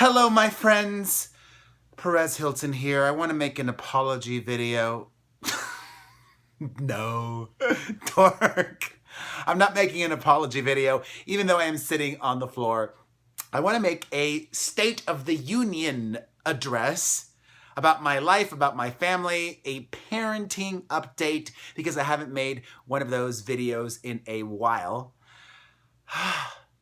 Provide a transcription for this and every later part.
Hello, my friends. Perez Hilton here. I want to make an apology video. No, dork. I'm not making an apology video, even though I am sitting on the floor. I want to make a State of the Union address about my life, about my family, a parenting update, because I haven't made one of those videos in a while.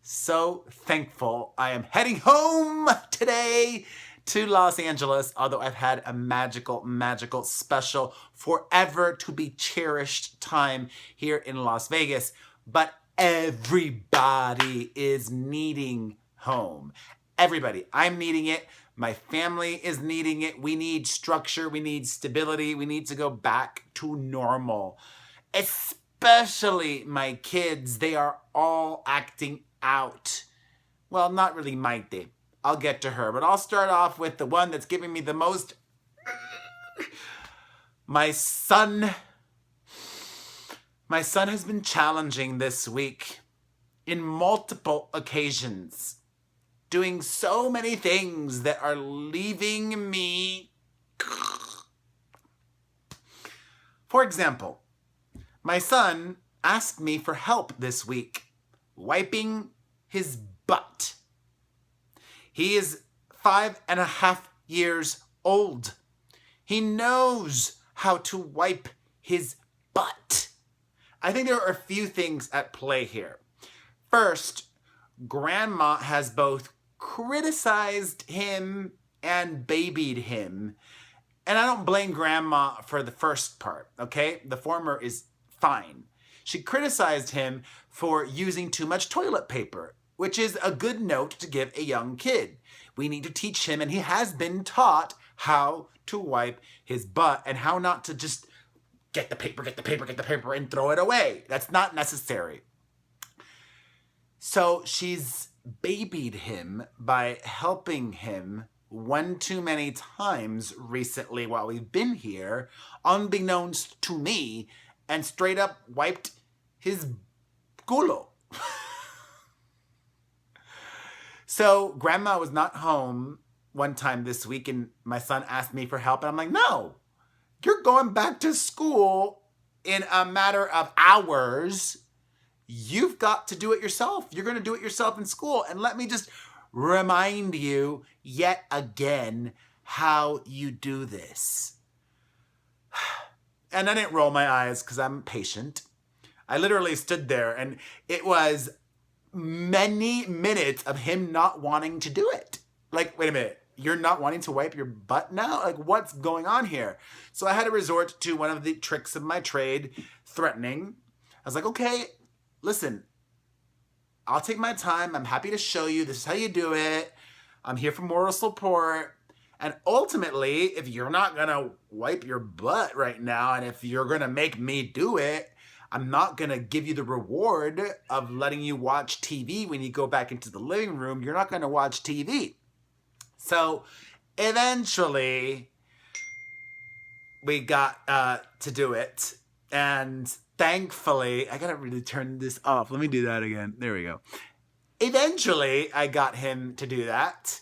So thankful I am heading home today to Los Angeles, although I've had a magical, magical, special, forever to be cherished time here in Las Vegas. But everybody is needing home. Everybody. I'm needing it. My family is needing it. We need structure. We need stability. We need to go back to normal. Especially my kids. They are all acting out. Well, not really Maite. I'll get to her, but I'll start off with the one that's giving me the most. My son. My son has been challenging this week in multiple occasions, doing so many things that are leaving me. For example, my son asked me for help this week wiping his butt. He is 5.5 years old. He knows how to wipe his butt. I think there are a few things at play here. First, Grandma has both criticized him and babied him. And I don't blame Grandma for the first part, okay? The former is fine. She criticized him for using too much toilet paper, which is a good note to give a young kid. We need to teach him, and he has been taught how to wipe his butt and how not to just get the paper, and throw it away. That's not necessary. So she's babied him by helping him one too many times recently while we've been here, unbeknownst to me, and straight up wiped his culo. So Grandma was not home one time this week and my son asked me for help and I'm like, no, you're going back to school in a matter of hours. You've got to do it yourself. You're going to do it yourself in school. And let me just remind you yet again how you do this. And I didn't roll my eyes because I'm patient. I literally stood there and it was many minutes of him not wanting to do it. Like, wait a minute, you're not wanting to wipe your butt now? Like, what's going on here? So I had to resort to one of the tricks of my trade, threatening. I was like, okay, listen, I'll take my time. I'm happy to show you. This is how you do it. I'm here for moral support. And ultimately, if you're not going to wipe your butt right now, and if you're going to make me do it, I'm not going to give you the reward of letting you watch TV when you go back into the living room. You're not going to watch TV. So eventually, we got to do it. And thankfully, I got to really turn this off. Let me do that again. There we go. Eventually, I got him to do that.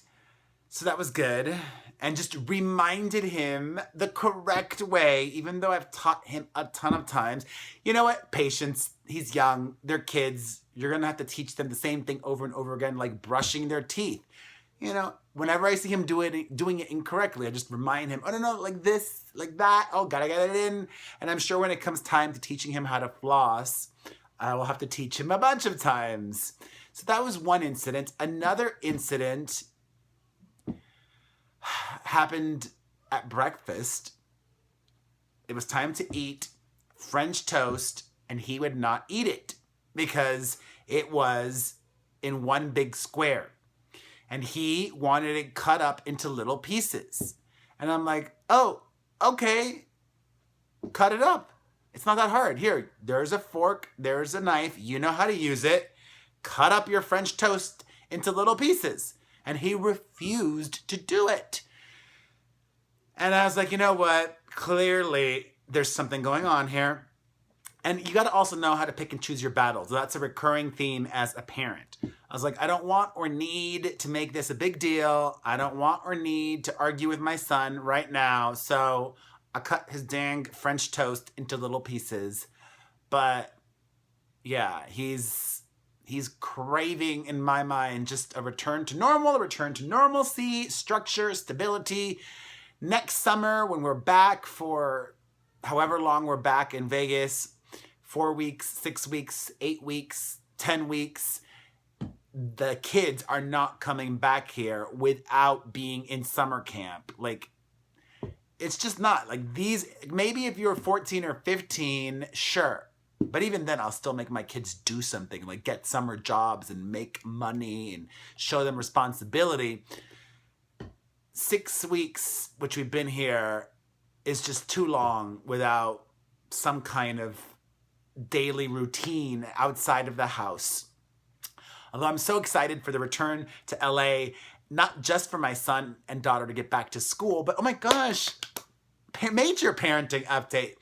So that was good. And just reminded him the correct way, even though I've taught him a ton of times. You know what? Patience. He's young. They're kids. You're going to have to teach them the same thing over and over again, like brushing their teeth. You know, whenever I see him doing it incorrectly, I just remind him, oh, no, like this, like that. Oh, gotta get it in. And I'm sure when it comes time to teaching him how to floss, I will have to teach him a bunch of times. So that was one incident. Another incident happened at breakfast. It was time to eat French toast, and he would not eat it because it was in one big square. And he wanted it cut up into little pieces. And I'm like, oh, okay, cut it up. It's not that hard. Here, there's a fork, there's a knife. You know how to use it. Cut up your French toast into little pieces. And he refused to do it. And I was like, you know what? Clearly, there's something going on here. And you got to also know how to pick and choose your battles. That's a recurring theme as a parent. I was like, I don't want or need to make this a big deal. I don't want or need to argue with my son right now. So I cut his dang French toast into little pieces. But yeah, he's craving, in my mind, just a return to normal, a return to normalcy, structure, stability. Next summer, when we're back for however long we're back in Vegas, 4 weeks, 6 weeks, 8 weeks, 10 weeks, the kids are not coming back here without being in summer camp. Like, it's just not. Like, these, maybe if you're 14 or 15, sure. But even then, I'll still make my kids do something, like get summer jobs and make money and show them responsibility. 6 weeks, which we've been here, is just too long without some kind of daily routine outside of the house. Although I'm so excited for the return to LA, not just for my son and daughter to get back to school, but oh my gosh, major parenting update.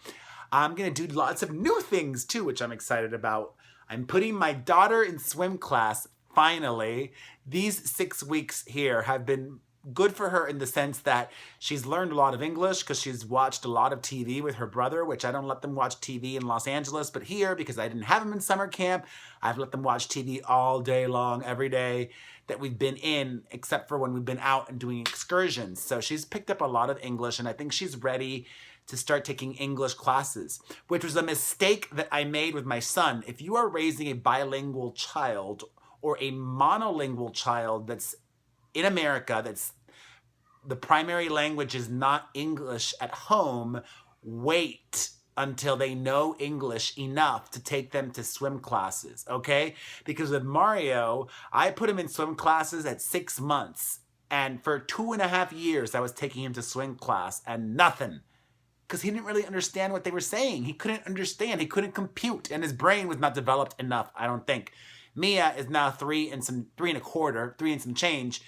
I'm going to do lots of new things too, which I'm excited about. I'm putting my daughter in swim class, finally. These 6 weeks here have been good for her in the sense that she's learned a lot of English because she's watched a lot of TV with her brother, which I don't let them watch TV in Los Angeles, but here, because I didn't have them in summer camp, I've let them watch TV all day long, every day that we've been in, except for when we've been out and doing excursions. So she's picked up a lot of English, and I think she's ready to start taking English classes, which was a mistake that I made with my son. If you are raising a bilingual child or a monolingual child that's in America, that's the primary language is not English at home, wait until they know English enough to take them to swim classes, okay? Because with Mario, I put him in swim classes at 6 months. And for 2.5 years, I was taking him to swim class and nothing. Because he didn't really understand what they were saying. He couldn't understand. He couldn't compute. And his brain was not developed enough, I don't think. Mia is now 3 and a quarter, 3 and some change.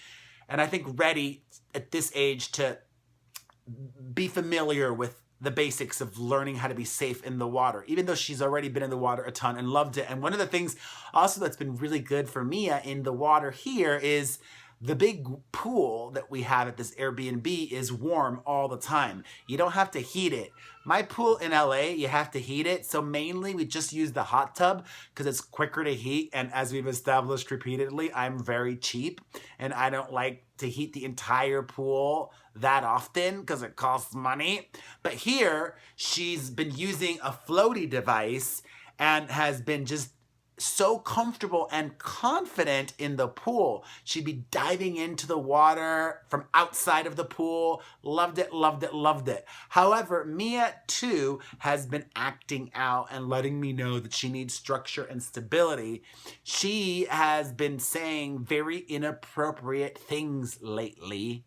And I think ready at this age to be familiar with the basics of learning how to be safe in the water, even though she's already been in the water a ton and loved it. And one of the things also that's been really good for Mia in the water here is the big pool that we have at this Airbnb is warm all the time. You don't have to heat it. My pool in LA, you have to heat it. So mainly we just use the hot tub because it's quicker to heat. And as we've established repeatedly, I'm very cheap and I don't like to heat the entire pool that often because it costs money. But here, she's been using a floaty device and has been just so comfortable and confident in the pool. She'd be diving into the water from outside of the pool. Loved it, loved it, loved it. However, Mia too has been acting out and letting me know that she needs structure and stability. She has been saying very inappropriate things lately.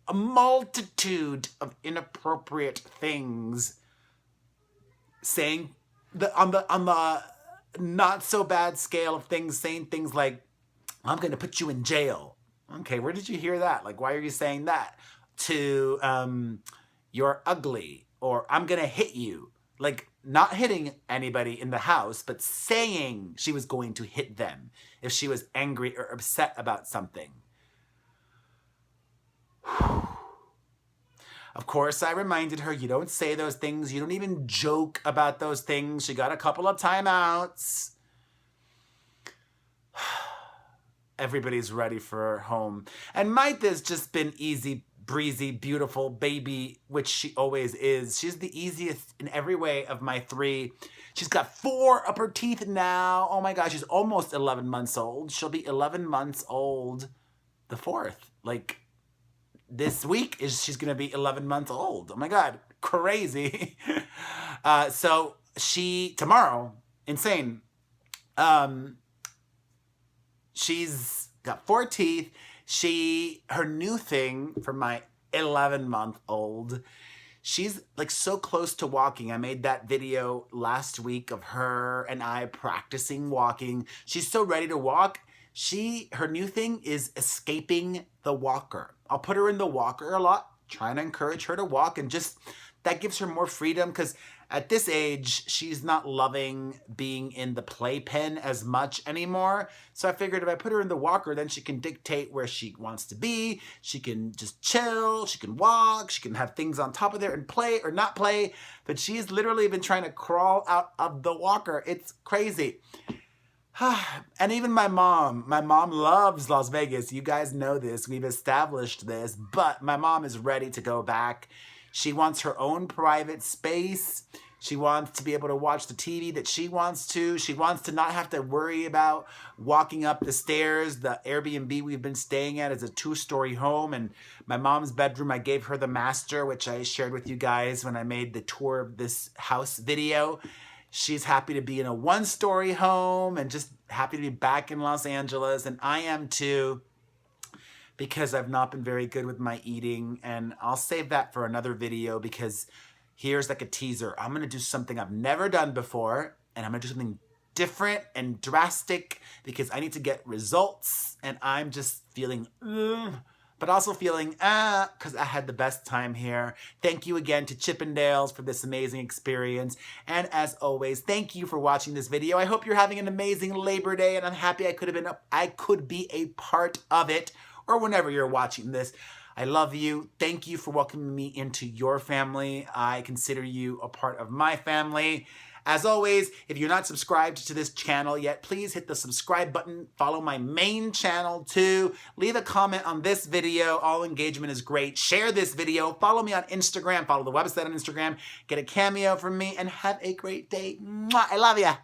A multitude of inappropriate things. Saying on the not so bad scale of things, saying things like, I'm going to put you in jail. Okay, where did you hear that? Like, why are you saying that? To, you're ugly, or I'm going to hit you. Like, not hitting anybody in the house, but saying she was going to hit them if she was angry or upset about something. Of course, I reminded her, you don't say those things. You don't even joke about those things. She got a couple of timeouts. Everybody's ready for home. And Maita's just been easy, breezy, beautiful baby, which she always is. She's the easiest in every way of my 3. She's got 4 upper teeth now. Oh my gosh, she's almost 11 months old. She'll be 11 months old the 4th. Like, this week she's going to be 11 months old. Oh my God, crazy. So tomorrow, insane. She's got 4 teeth. Her new thing for my 11-month-old, she's like so close to walking. I made that video last week of her and I practicing walking. She's so ready to walk. Her new thing is escaping the walker. I'll put her in the walker a lot, trying to encourage her to walk, and just that gives her more freedom because at this age, she's not loving being in the playpen as much anymore. So I figured if I put her in the walker, then she can dictate where she wants to be. She can just chill, she can walk, she can have things on top of there and play or not play. But she's literally been trying to crawl out of the walker. It's crazy. And even my mom loves Las Vegas. You guys know this. We've established this. But my mom is ready to go back. She wants her own private space. She wants to be able to watch the TV that she wants to. She wants to not have to worry about walking up the stairs. The Airbnb we've been staying at is a 2-story home. And my mom's bedroom, I gave her the master, which I shared with you guys when I made the tour of this house video. She's happy to be in a 1-story home and just happy to be back in Los Angeles. And I am too, because I've not been very good with my eating. And I'll save that for another video, because here's like a teaser. I'm going to do something I've never done before. And I'm going to do something different and drastic because I need to get results. And I'm just feeling, but also feeling, because I had the best time here. Thank you again to Chippendales for this amazing experience. And as always, thank you for watching this video. I hope you're having an amazing Labor Day, and I'm happy I could be a part of it, or whenever you're watching this. I love you. Thank you for welcoming me into your family. I consider you a part of my family. As always, if you're not subscribed to this channel yet, please hit the subscribe button. Follow my main channel too. Leave a comment on this video. All engagement is great. Share this video. Follow me on Instagram. Follow the website on Instagram. Get a cameo from me and have a great day. Mwah! I love ya.